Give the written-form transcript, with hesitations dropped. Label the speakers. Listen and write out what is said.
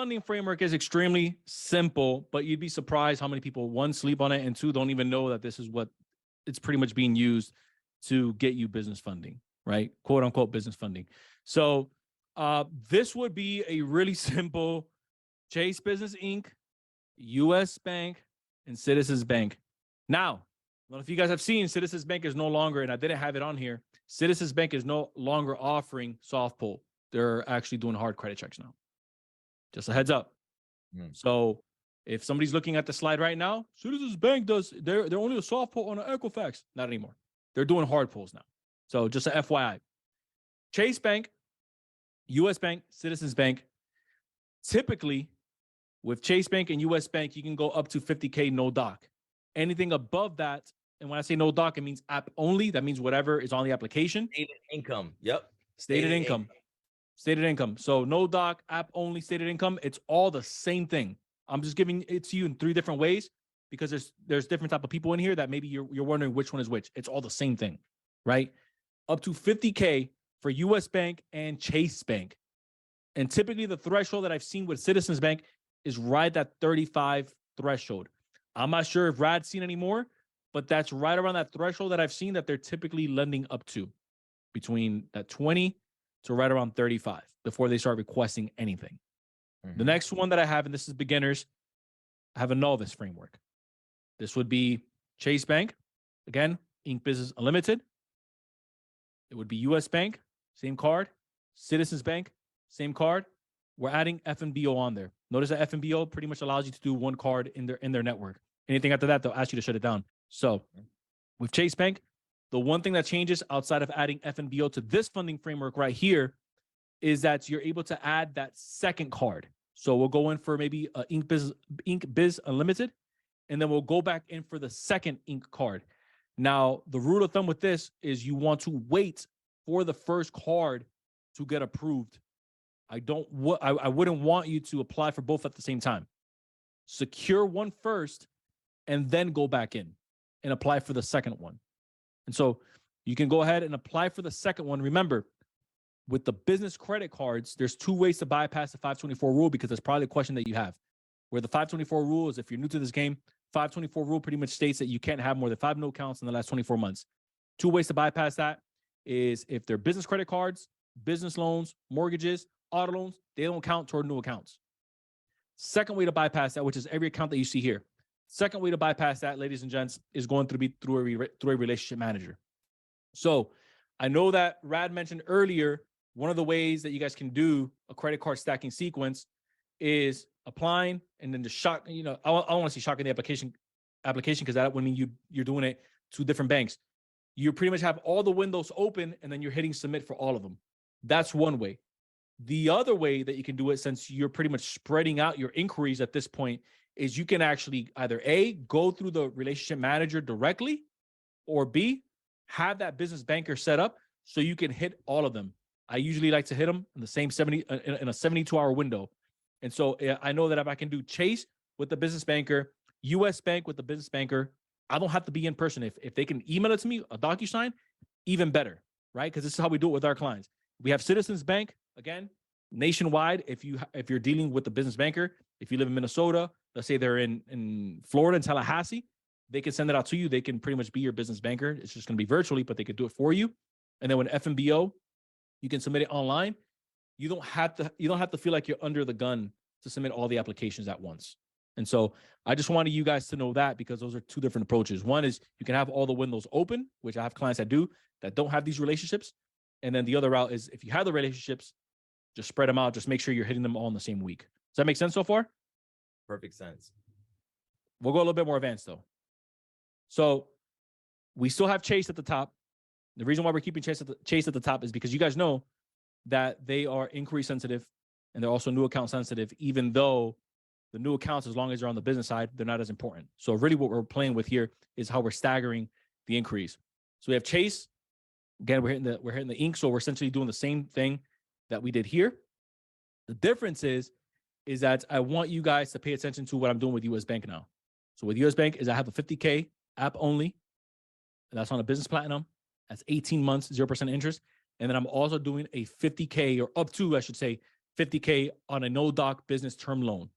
Speaker 1: funding framework is extremely simple, but you'd be surprised how many people, one, sleep on it, and two, don't even know that this is what it's pretty much being used to get you business funding, right? Quote unquote business funding. So this would be a really simple Chase Business Inc., US Bank, and Citizens Bank. Now, I don't know if you guys have seen, Citizens Bank is no longer, and I didn't have it on here, Citizens Bank is no longer offering soft pull. They're actually doing hard credit checks now. Just a heads up. So if somebody's looking at the slide right now, Citizens Bank they're only a soft pull on an Equifax. Not anymore. They're doing hard pulls now. So just a FYI. Chase Bank, US Bank, Citizens Bank. Typically, with Chase Bank and US Bank, you can go up to 50K no doc. Anything above that, and when I say no doc, it means app only. That means whatever is on the application.
Speaker 2: Stated income. Yep.
Speaker 1: Stated income. Stated income. So no doc, app only, stated income. It's all the same thing. I'm just giving it to you in 3 different ways because there's different type of people in here that maybe you're wondering which one is which. It's all the same thing, right? Up to 50K for US Bank and Chase Bank. And typically the threshold that I've seen with Citizens Bank is right at 35 threshold. I'm not sure if Rad's seen any more, but that's right around that threshold that I've seen that they're typically lending up to, between that 20 to right around 35 before they start requesting anything. The next one that I have, and this is beginners, I have a novice framework. This would be Chase Bank, again, Inc. Business Unlimited. It would be US Bank, same card. Citizens Bank, same card. We're adding FNBO on there. Notice that FNBO pretty much allows you to do one card in their network. Anything after that, they'll ask you to shut it down. So with Chase Bank, the one thing that changes outside of adding FNBO to this funding framework right here is that you're able to add that second card. So we'll go in for maybe Inc. Biz Unlimited, and then we'll go back in for the second Inc. card. Now, the rule of thumb with this is you want to wait for the first card to get approved. I wouldn't want you to apply for both at the same time. Secure one first, and then go back in and apply for the second one. And so you can go ahead and apply for the second one. Remember, with the business credit cards, there's 2 ways to bypass the 524 rule because that's probably a question that you have. Where the 524 rule is, if you're new to this game, 524 rule pretty much states that you can't have more than 5 no accounts in the last 24 months. 2 ways to bypass that is if they're business credit cards, business loans, mortgages, auto loans, they don't count toward new accounts. Second way to bypass that, which is every account that you see here. Second way to bypass that, ladies and gents, is going through a relationship manager. So I know that Rad mentioned earlier, one of the ways that you guys can do a credit card stacking sequence is applying and then just shock, I don't want to see shocking the application because that would mean you're doing it to different banks. You pretty much have all the windows open and then you're hitting submit for all of them. That's one way. The other way that you can do it, since you're pretty much spreading out your inquiries at this point, is you can actually either A, go through the relationship manager directly, or B, have that business banker set up so you can hit all of them. I usually like to hit them in the same in a 72-hour window. And so I know that if I can do Chase with the business banker, US Bank with the business banker, I don't have to be in person. If they can email it to me, a DocuSign, even better, right? Because this is how we do it with our clients. We have Citizens Bank, again, nationwide. If you're dealing with the business banker, if you live in Minnesota, let's say they're in Florida, in Tallahassee, they can send it out to you. They can pretty much be your business banker. It's just going to be virtually, but they could do it for you. And then with FNBO, you can submit it online. You don't have to feel like you're under the gun to submit all the applications at once. And so I just wanted you guys to know that, because those are 2 different approaches. One is you can have all the windows open, which I have clients that don't have these relationships. And then the other route is if you have the relationships, just spread them out. Just make sure you're hitting them all in the same week. Does that make sense so far?
Speaker 2: Perfect sense.
Speaker 1: We'll go a little bit more advanced though. So we still have Chase at the top. The reason why we're keeping Chase at the top is because you guys know that they are inquiry sensitive and they're also new account sensitive, even though the new accounts, as long as they're on the business side, they're not as important. So really what we're playing with here is how we're staggering the increase. So we have Chase. Again, we're hitting the Inc. So we're essentially doing the same thing that we did here. The difference is that I want you guys to pay attention to what I'm doing with US Bank now. So with US Bank is I have a 50K app only, and that's on a business platinum. That's 18 months, 0% interest. And then I'm also doing a 50K, or up to, I should say, 50K on a no doc business term loan.